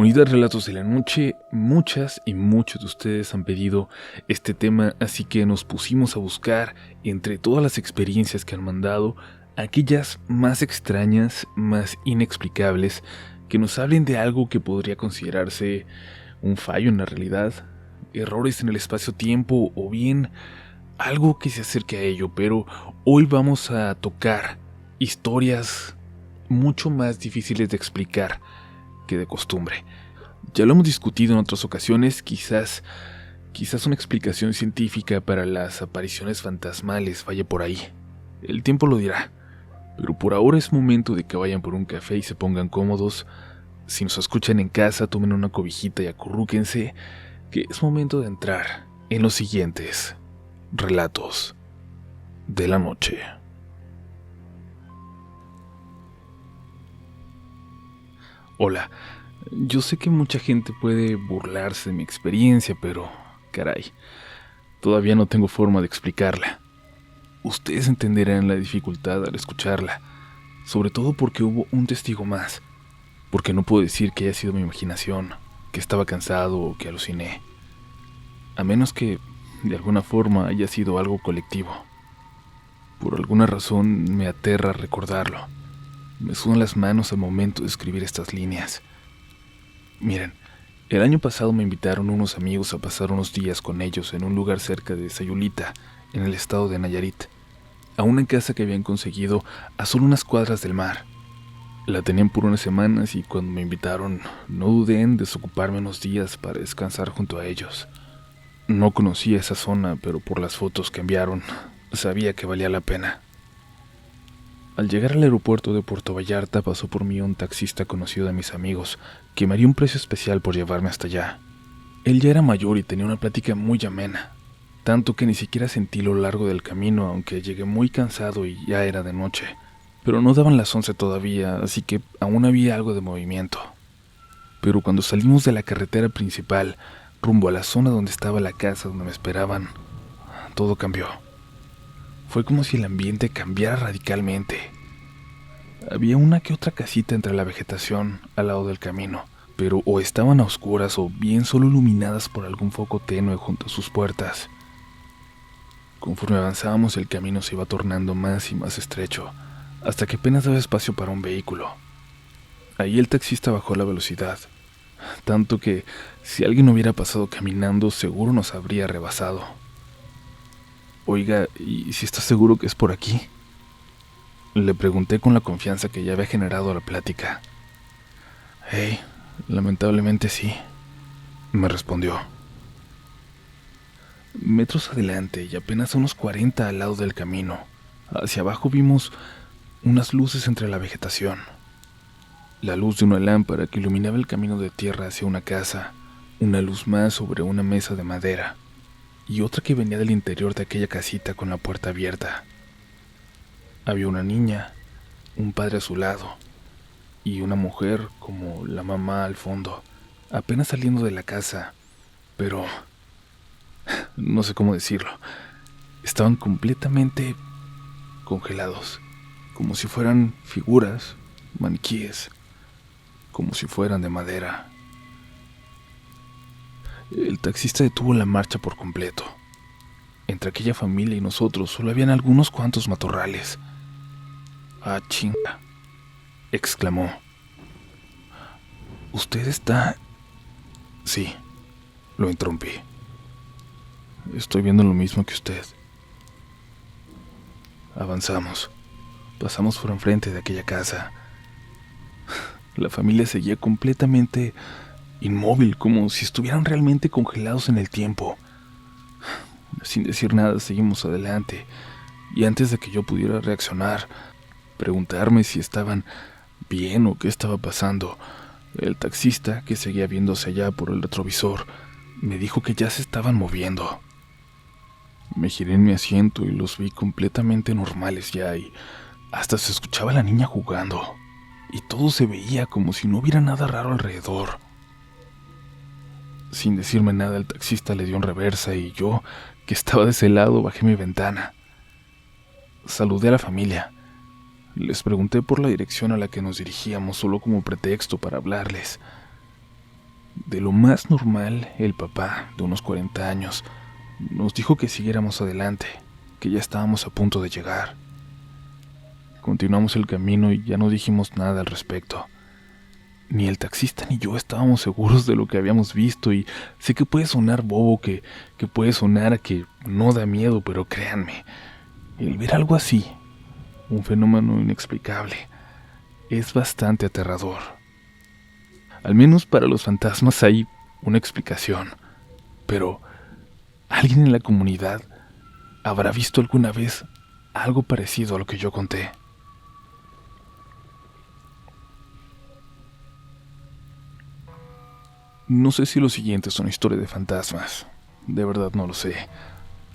Unidad Relatos de la Noche, muchas y muchos de ustedes han pedido este tema, así que nos pusimos a buscar entre todas las experiencias que han mandado, aquellas más extrañas, más inexplicables, que nos hablen de algo que podría considerarse un fallo en la realidad, errores en el espacio-tiempo o bien algo que se acerque a ello, pero hoy vamos a tocar historias mucho más difíciles de explicar que de costumbre. Ya lo hemos discutido en otras ocasiones, quizás una explicación científica para las apariciones fantasmales vaya por ahí. El tiempo lo dirá, pero por ahora es momento de que vayan por un café y se pongan cómodos. Si nos escuchan en casa, tomen una cobijita y acurrúquense, que es momento de entrar en los siguientes relatos de la noche. Hola, yo sé que mucha gente puede burlarse de mi experiencia, pero, caray, todavía no tengo forma de explicarla. Ustedes entenderán la dificultad al escucharla, sobre todo porque hubo un testigo más, porque no puedo decir que haya sido mi imaginación, que estaba cansado o que aluciné, a menos que, de alguna forma, haya sido algo colectivo. Por alguna razón me aterra recordarlo. Me sudan las manos al momento de escribir estas líneas. Miren, el año pasado me invitaron unos amigos a pasar unos días con ellos en un lugar cerca de Sayulita, en el estado de Nayarit, a una casa que habían conseguido a solo unas cuadras del mar. La tenían por unas semanas y cuando me invitaron no dudé en desocuparme unos días para descansar junto a ellos. No conocía esa zona, pero por las fotos que enviaron sabía que valía la pena. Al llegar al aeropuerto de Puerto Vallarta pasó por mí un taxista conocido de mis amigos, que me haría un precio especial por llevarme hasta allá. Él ya era mayor y tenía una plática muy amena, tanto que ni siquiera sentí lo largo del camino, aunque llegué muy cansado y ya era de noche. Pero no daban las 11 todavía, así que aún había algo de movimiento. Pero cuando salimos de la carretera principal, rumbo a la zona donde estaba la casa donde me esperaban, todo cambió. Fue como si el ambiente cambiara radicalmente. Había una que otra casita entre la vegetación al lado del camino, pero o estaban a oscuras o bien solo iluminadas por algún foco tenue junto a sus puertas. Conforme avanzábamos, el camino se iba tornando más y más estrecho, hasta que apenas daba espacio para un vehículo. Ahí el taxista bajó la velocidad, tanto que si alguien hubiera pasado caminando seguro nos habría rebasado. Oiga, ¿y si está seguro que es por aquí? Le pregunté con la confianza que ya había generado la plática. Hey, lamentablemente sí, me respondió. Metros adelante y apenas a unos 40 al lado del camino, hacia abajo vimos unas luces entre la vegetación. La luz de una lámpara que iluminaba el camino de tierra hacia una casa, una luz más sobre una mesa de madera, y otra que venía del interior de aquella casita con la puerta abierta. Había una niña, un padre a su lado, y una mujer como la mamá al fondo, apenas saliendo de la casa, pero no sé cómo decirlo. Estaban completamente congelados, como si fueran figuras, maniquíes, como si fueran de madera. El taxista detuvo la marcha por completo. Entre aquella familia y nosotros solo habían algunos cuantos matorrales. ¡Ah, chinga!, exclamó. ¿Usted está...? Sí, lo interrumpí. Estoy viendo lo mismo que usted. Avanzamos. Pasamos por enfrente de aquella casa. La familia seguía completamente inmóvil, como si estuvieran realmente congelados en el tiempo. Sin decir nada, seguimos adelante, y antes de que yo pudiera reaccionar, preguntarme si estaban bien o qué estaba pasando, el taxista, que seguía viéndose allá por el retrovisor, me dijo que ya se estaban moviendo. Me giré en mi asiento y los vi completamente normales ya, y hasta se escuchaba a la niña jugando, y todo se veía como si no hubiera nada raro alrededor. Sin decirme nada, el taxista le dio en reversa y yo, que estaba de ese lado, bajé mi ventana. Saludé a la familia. Les pregunté por la dirección a la que nos dirigíamos solo como pretexto para hablarles. De lo más normal, el papá, de unos 40 años, nos dijo que siguiéramos adelante, que ya estábamos a punto de llegar. Continuamos el camino y ya no dijimos nada al respecto. Ni el taxista ni yo estábamos seguros de lo que habíamos visto, y sé que puede sonar bobo, que puede sonar a que no da miedo, pero créanme, el ver algo así, un fenómeno inexplicable, es bastante aterrador. Al menos para los fantasmas hay una explicación, pero ¿alguien en la comunidad habrá visto alguna vez algo parecido a lo que yo conté? No sé si lo siguiente es una historia de fantasmas. De verdad no lo sé.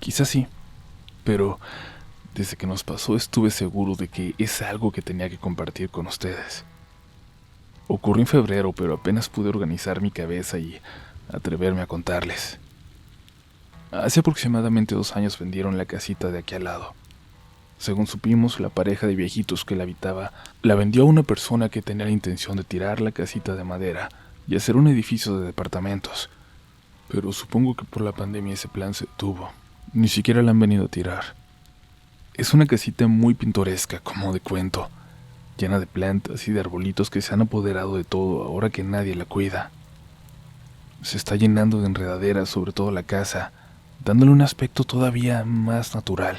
Quizás sí, pero desde que nos pasó estuve seguro de que es algo que tenía que compartir con ustedes. Ocurrió en febrero, pero apenas pude organizar mi cabeza y atreverme a contarles. Hace aproximadamente 2 años vendieron la casita de aquí al lado. Según supimos, la pareja de viejitos que la habitaba la vendió a una persona que tenía la intención de tirar la casita de madera y hacer un edificio de departamentos. Pero supongo que por la pandemia ese plan se detuvo. Ni siquiera la han venido a tirar. Es una casita muy pintoresca, como de cuento, llena de plantas y de arbolitos que se han apoderado de todo ahora que nadie la cuida. Se está llenando de enredaderas sobre toda la casa, dándole un aspecto todavía más natural.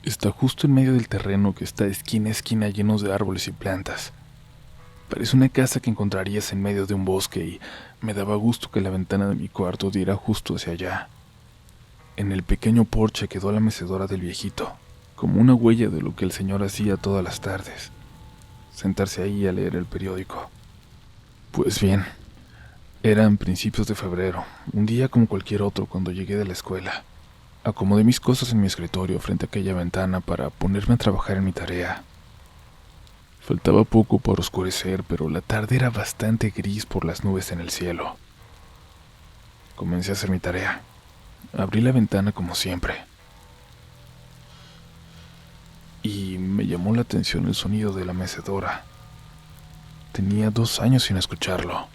Está justo en medio del terreno que está esquina a esquina llenos de árboles y plantas. Parece una casa que encontrarías en medio de un bosque, y me daba gusto que la ventana de mi cuarto diera justo hacia allá. En el pequeño porche quedó la mecedora del viejito, como una huella de lo que el señor hacía todas las tardes: sentarse ahí a leer el periódico. Pues bien, eran principios de febrero, un día como cualquier otro cuando llegué de la escuela. Acomodé mis cosas en mi escritorio frente a aquella ventana para ponerme a trabajar en mi tarea. Faltaba poco por oscurecer, pero la tarde era bastante gris por las nubes en el cielo. Comencé a hacer mi tarea. Abrí la ventana como siempre. Y me llamó la atención el sonido de la mecedora. Tenía 2 años sin escucharlo.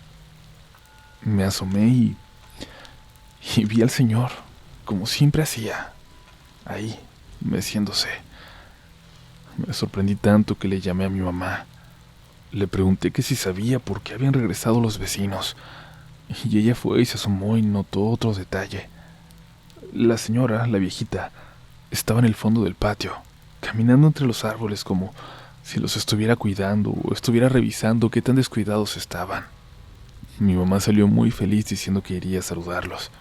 Me asomé y vi al señor, como siempre hacía, ahí, meciéndose. Me sorprendí tanto que le llamé a mi mamá. Le pregunté que si sabía por qué habían regresado los vecinos, y ella fue y se asomó y notó otro detalle. La señora, la viejita, estaba en el fondo del patio, caminando entre los árboles como si los estuviera cuidando o estuviera revisando qué tan descuidados estaban. Mi mamá salió muy feliz diciendo que iría a saludarlos,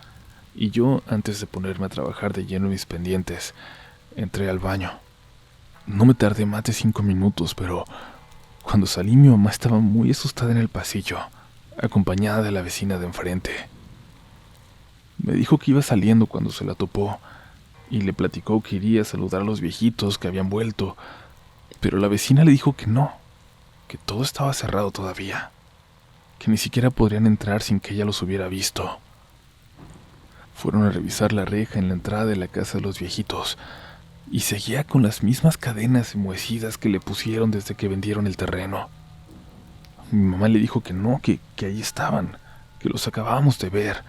y yo, antes de ponerme a trabajar de lleno en mis pendientes, entré al baño. No me tardé más de 5 minutos, pero cuando salí mi mamá estaba muy asustada en el pasillo, acompañada de la vecina de enfrente. Me dijo que iba saliendo cuando se la topó, y le platicó que iría a saludar a los viejitos que habían vuelto, pero la vecina le dijo que no, que todo estaba cerrado todavía, que ni siquiera podrían entrar sin que ella los hubiera visto. Fueron a revisar la reja en la entrada de la casa de los viejitos, y seguía con las mismas cadenas enmohecidas que le pusieron desde que vendieron el terreno. Mi mamá le dijo que no, que ahí estaban, que los acabábamos de ver,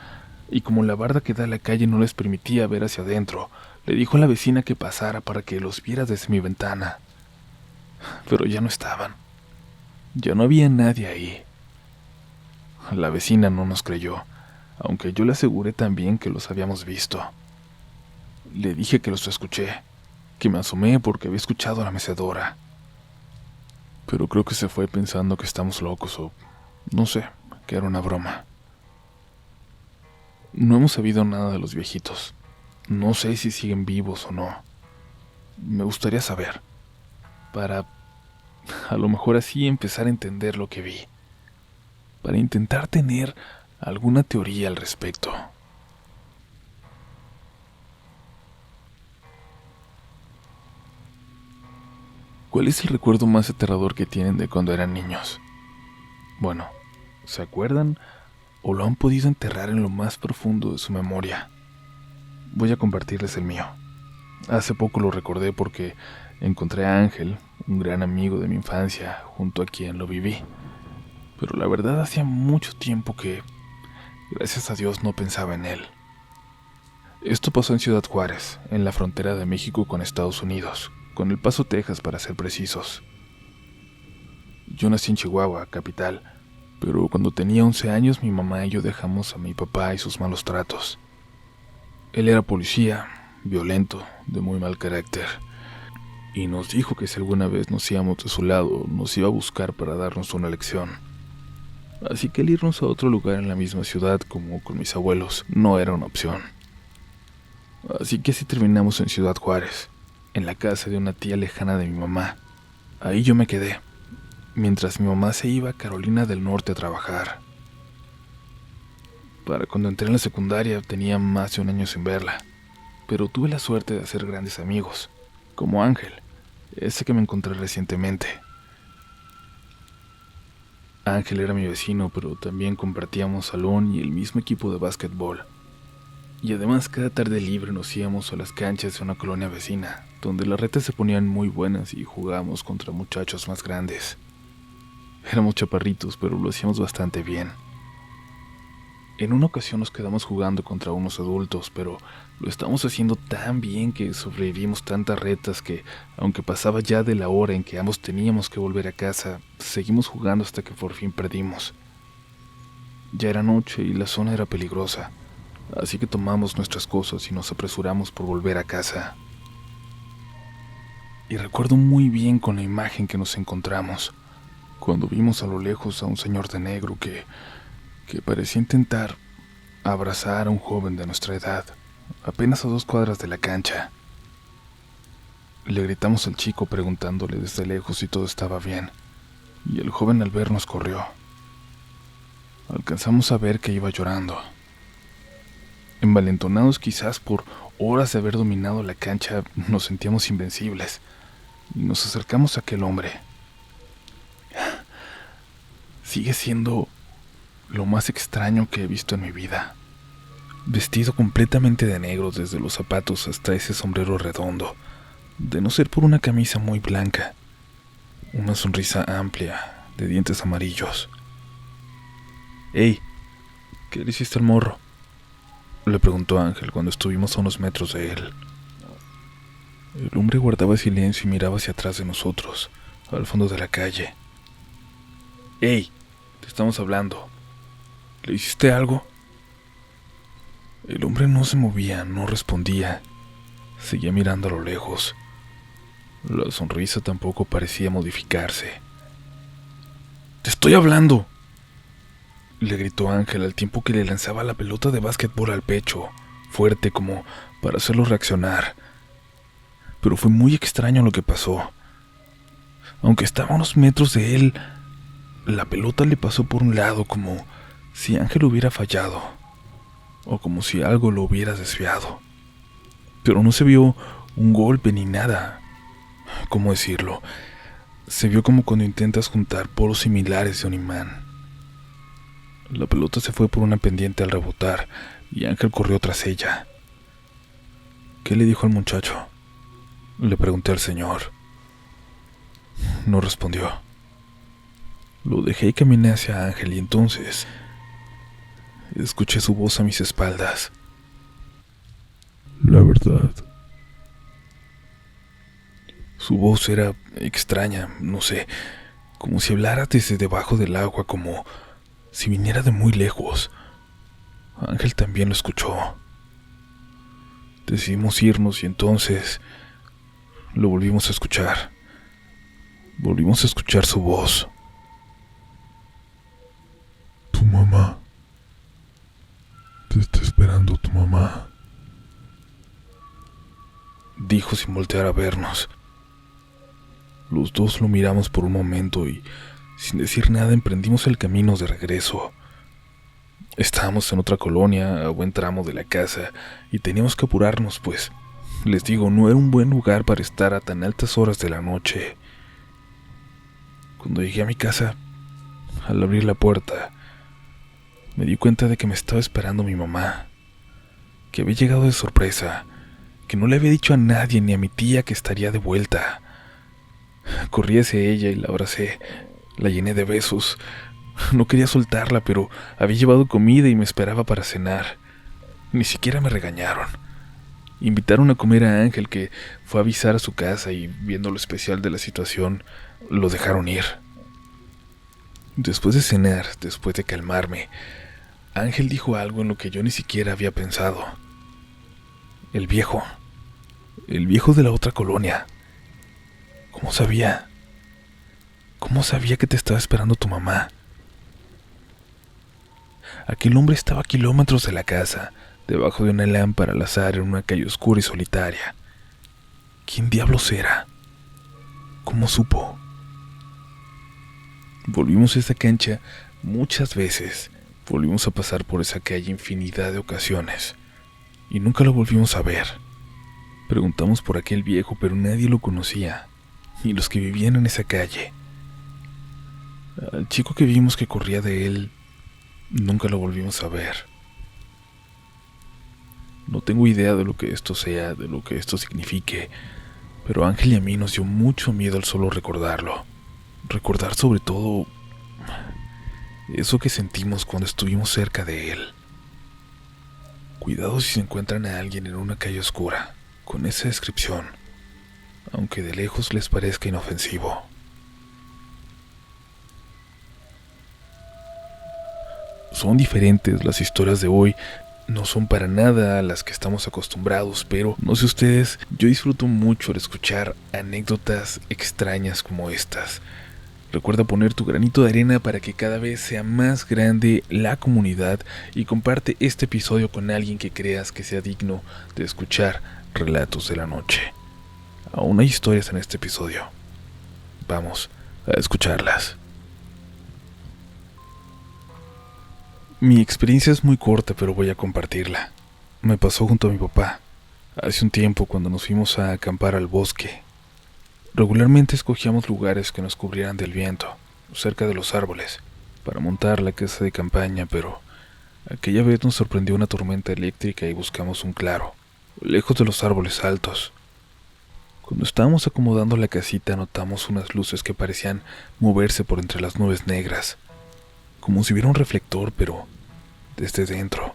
y como la barda que da a la calle no les permitía ver hacia adentro, le dijo a la vecina que pasara para que los viera desde mi ventana. Pero ya no estaban. Ya no había nadie ahí. La vecina no nos creyó, aunque yo le aseguré también que los habíamos visto. Le dije que los escuché, que me asomé porque había escuchado a la mecedora. Pero creo que se fue pensando que estamos locos o, no sé, que era una broma. No hemos sabido nada de los viejitos. No sé si siguen vivos o no. Me gustaría saber, para a lo mejor así empezar a entender lo que vi, para intentar tener alguna teoría al respecto. ¿Cuál es el recuerdo más aterrador que tienen de cuando eran niños? Bueno, ¿se acuerdan o lo han podido enterrar en lo más profundo de su memoria? Voy a compartirles el mío. Hace poco lo recordé porque encontré a Ángel, un gran amigo de mi infancia, junto a quien lo viví. Pero la verdad hacía mucho tiempo que Gracias a Dios no pensaba en él. Esto pasó en Ciudad Juárez, en la frontera de México con Estados Unidos, con El Paso, Texas, para ser precisos. Yo nací en Chihuahua, capital, pero cuando tenía 11 años mi mamá y yo dejamos a mi papá y sus malos tratos. Él era policía, violento, de muy mal carácter, y nos dijo que si alguna vez nos íbamos de su lado, nos iba a buscar para darnos una lección. Así que el irnos a otro lugar en la misma ciudad como con mis abuelos no era una opción. Así que así terminamos en Ciudad Juárez, en la casa de una tía lejana de mi mamá. Ahí yo me quedé, mientras mi mamá se iba a Carolina del Norte a trabajar. Para cuando entré en la secundaria tenía más de un año sin verla, pero tuve la suerte de hacer grandes amigos, como Ángel, ese que me encontré recientemente. Ángel era mi vecino, pero también compartíamos salón y el mismo equipo de básquetbol. Y además cada tarde libre nos íbamos a las canchas de una colonia vecina, donde las retas se ponían muy buenas y jugábamos contra muchachos más grandes. Éramos chaparritos, pero lo hacíamos bastante bien. En una ocasión nos quedamos jugando contra unos adultos, pero lo estábamos haciendo tan bien que sobrevivimos tantas retas que, aunque pasaba ya de la hora en que ambos teníamos que volver a casa, seguimos jugando hasta que por fin perdimos. Ya era noche y la zona era peligrosa, así que tomamos nuestras cosas y nos apresuramos por volver a casa. Y recuerdo muy bien con la imagen que nos encontramos, cuando vimos a lo lejos a un señor de negro que parecía intentar abrazar a un joven de nuestra edad, apenas a 2 cuadras de la cancha. Le gritamos al chico preguntándole desde lejos si todo estaba bien, y el joven al vernos corrió. Alcanzamos a ver que iba llorando. Envalentonados quizás por horas de haber dominado la cancha, nos sentíamos invencibles, y nos acercamos a aquel hombre. Sigue siendo lo más extraño que he visto en mi vida. Vestido completamente de negro desde los zapatos hasta ese sombrero redondo, de no ser por una camisa muy blanca, una sonrisa amplia, de dientes amarillos. «Hey, ¿qué le hiciste al morro?», le preguntó Ángel cuando estuvimos a unos metros de él. El hombre guardaba silencio y miraba hacia atrás de nosotros, al fondo de la calle. «Hey, te estamos hablando. ¿Le hiciste algo?». El hombre no se movía, no respondía. Seguía mirando a lo lejos. La sonrisa tampoco parecía modificarse. «¡Te estoy hablando!», le gritó Ángel al tiempo que le lanzaba la pelota de básquetbol al pecho, fuerte como para hacerlo reaccionar. Pero fue muy extraño lo que pasó. Aunque estaba a unos metros de él, la pelota le pasó por un lado como si Ángel hubiera fallado, o como si algo lo hubiera desviado. Pero no se vio un golpe ni nada. ¿Cómo decirlo? Se vio como cuando intentas juntar polos similares de un imán. La pelota se fue por una pendiente al rebotar y Ángel corrió tras ella. «¿Qué le dijo al muchacho?», le pregunté al señor. No respondió. Lo dejé y caminé hacia Ángel y entonces escuché su voz a mis espaldas. «La verdad». Su voz era extraña, no sé, como si hablara desde debajo del agua, como si viniera de muy lejos. Ángel también lo escuchó. Decidimos irnos y entonces lo volvimos a escuchar. Volvimos a escuchar su voz. «Tu mamá. Te está esperando tu mamá», dijo sin voltear a vernos. Los dos lo miramos por un momento y, sin decir nada, emprendimos el camino de regreso. Estábamos en otra colonia, a buen tramo de la casa, y teníamos que apurarnos, pues, les digo, no era un buen lugar para estar a tan altas horas de la noche. Cuando llegué a mi casa, al abrir la puerta, me di cuenta de que me estaba esperando mi mamá, que había llegado de sorpresa, que no le había dicho a nadie ni a mi tía que estaría de vuelta. Corrí hacia ella y la abracé, la llené de besos. No quería soltarla, pero había llevado comida y me esperaba para cenar. Ni siquiera me regañaron. Invitaron a comer a Ángel, que fue a avisar a su casa, y viendo lo especial de la situación, lo dejaron ir. Después de cenar, después de calmarme, Ángel dijo algo en lo que yo ni siquiera había pensado. El viejo de la otra colonia. ¿Cómo sabía? ¿Cómo sabía que te estaba esperando tu mamá? Aquel hombre estaba a kilómetros de la casa, debajo de una lámpara al azar en una calle oscura y solitaria. ¿Quién diablos era? ¿Cómo supo? Volvimos a esa cancha muchas veces. Volvimos a pasar por esa calle infinidad de ocasiones. Y nunca lo volvimos a ver. Preguntamos por aquel viejo, pero nadie lo conocía, ni los que vivían en esa calle. Al chico que vimos que corría de él, nunca lo volvimos a ver. No tengo idea de lo que esto sea, de lo que esto signifique, pero a Ángel y a mí nos dio mucho miedo al solo recordarlo. Recordar sobre todo eso que sentimos cuando estuvimos cerca de él. Cuidado si se encuentran a alguien en una calle oscura, con esa descripción, aunque de lejos les parezca inofensivo. Son diferentes las historias de hoy, no son para nada a las que estamos acostumbrados, pero no sé ustedes, yo disfruto mucho al escuchar anécdotas extrañas como estas. Recuerda poner tu granito de arena para que cada vez sea más grande la comunidad y comparte este episodio con alguien que creas que sea digno de escuchar relatos de la noche. Aún hay historias en este episodio. Vamos a escucharlas. Mi experiencia es muy corta, pero voy a compartirla. Me pasó junto a mi papá, hace un tiempo cuando nos fuimos a acampar al bosque. Regularmente escogíamos lugares que nos cubrieran del viento, cerca de los árboles, para montar la casa de campaña, pero aquella vez nos sorprendió una tormenta eléctrica y buscamos un claro, lejos de los árboles altos. Cuando estábamos acomodando la casita notamos unas luces que parecían moverse por entre las nubes negras, como si hubiera un reflector, pero desde dentro.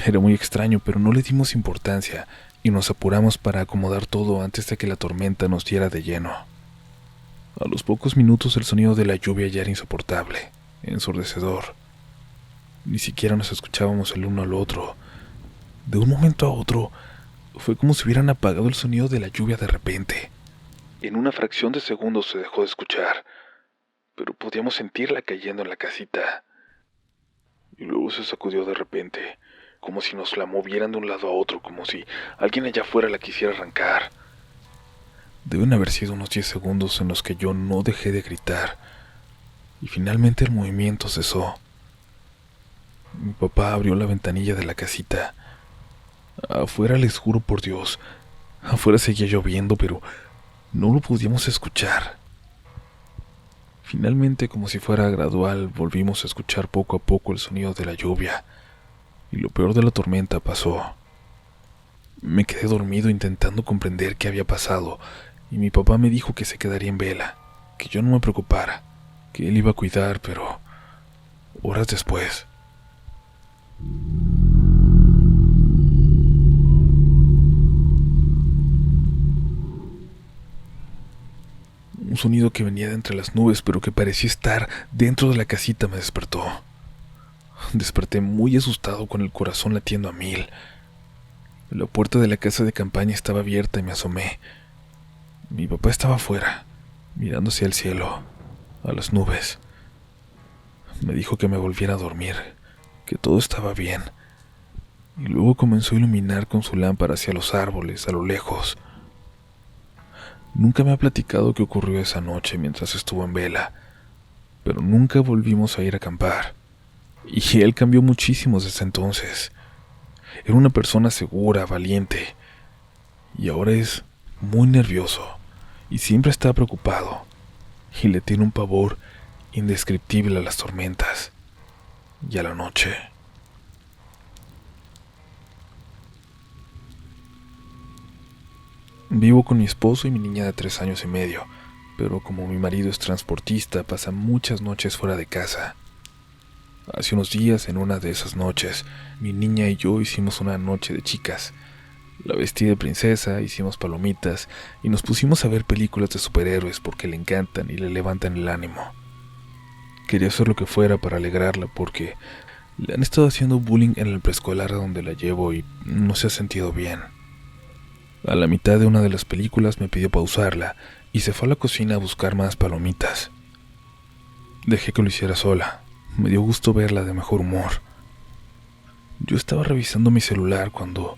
Era muy extraño, pero no le dimos importancia y nos apuramos para acomodar todo antes de que la tormenta nos diera de lleno. A los pocos minutos el sonido de la lluvia ya era insoportable, ensordecedor. Ni siquiera nos escuchábamos el uno al otro. De un momento a otro, fue como si hubieran apagado el sonido de la lluvia de repente. En una fracción de segundos se dejó de escuchar, pero podíamos sentirla cayendo en la casita. Y luego se sacudió de repente, como si nos la movieran de un lado a otro, como si alguien allá afuera la quisiera arrancar. Deben haber sido unos 10 segundos en los que yo no dejé de gritar, y finalmente el movimiento cesó. Mi papá abrió la ventanilla de la casita. Afuera, les juro por Dios, afuera seguía lloviendo, pero no lo podíamos escuchar. Finalmente, como si fuera gradual, volvimos a escuchar poco a poco el sonido de la lluvia. Y lo peor de la tormenta pasó. Me quedé dormido intentando comprender qué había pasado, y mi papá me dijo que se quedaría en vela, que yo no me preocupara, que él iba a cuidar, pero horas después... un sonido que venía de entre las nubes, pero que parecía estar dentro de la casita, me despertó. Desperté muy asustado, con el corazón latiendo a 1000. La puerta de la casa de campaña estaba abierta y me asomé. Mi papá estaba afuera, mirando hacia el cielo, a las nubes. Me dijo que me volviera a dormir, que todo estaba bien. Y luego comenzó a iluminar con su lámpara hacia los árboles, a lo lejos. Nunca me ha platicado qué ocurrió esa noche mientras estuvo en vela, pero nunca volvimos a ir a acampar. Y él cambió muchísimo desde entonces. Era una persona segura, valiente, y ahora es muy nervioso, y siempre está preocupado, y le tiene un pavor indescriptible a las tormentas y a la noche. Vivo con mi esposo y mi niña de 3 años y medio. pero como mi marido es transportista, pasa muchas noches fuera de casa. Hace unos días, en una de esas noches, mi niña y yo hicimos una noche de chicas. La vestí de princesa, hicimos palomitas y nos pusimos a ver películas de superhéroes porque le encantan y le levantan el ánimo. Quería hacer lo que fuera para alegrarla porque le han estado haciendo bullying en el preescolar a donde la llevo y no se ha sentido bien. A la mitad de una de las películas me pidió pausarla y se fue a la cocina a buscar más palomitas. Dejé que lo hiciera sola. Me dio gusto verla de mejor humor. Yo estaba revisando mi celular cuando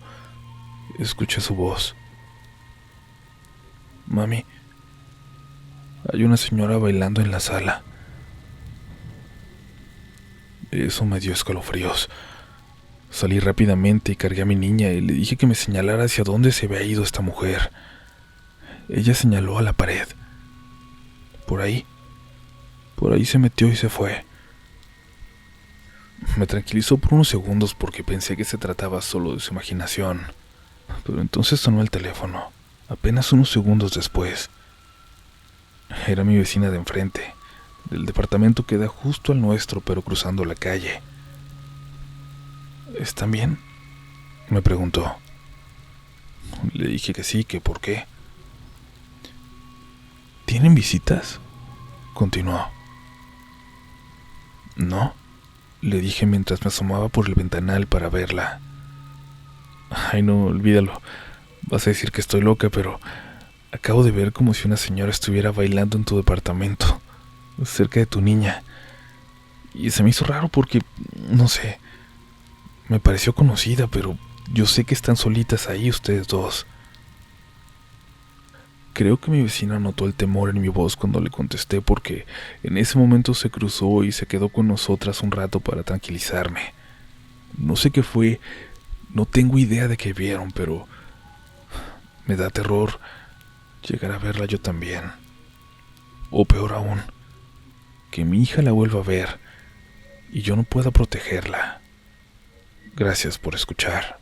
escuché su voz. Mami, hay una señora bailando en la sala. Eso me dio escalofríos. Salí rápidamente y cargué a mi niña y le dije que me señalara hacia dónde se había ido esta mujer. Ella señaló a la pared. Por ahí se metió y se fue. Me tranquilizó por unos segundos porque pensé que se trataba solo de su imaginación. Pero entonces sonó el teléfono, apenas unos segundos después. Era mi vecina de enfrente, del departamento que da justo al nuestro, pero cruzando la calle. ¿Están bien?, me preguntó. Le dije que sí, que por qué. ¿Tienen visitas?, continuó. No, le dije mientras me asomaba por el ventanal para verla. Ay, no, olvídalo. Vas a decir que estoy loca, pero acabo de ver como si una señora estuviera bailando en tu departamento, cerca de tu niña. Y se me hizo raro porque, no sé, me pareció conocida, pero yo sé que están solitas ahí ustedes dos. Creo que mi vecina notó el temor en mi voz cuando le contesté porque en ese momento se cruzó y se quedó con nosotras un rato para tranquilizarme. No sé qué fue, no tengo idea de qué vieron, pero me da terror llegar a verla yo también. O peor aún, que mi hija la vuelva a ver y yo no pueda protegerla. Gracias por escuchar.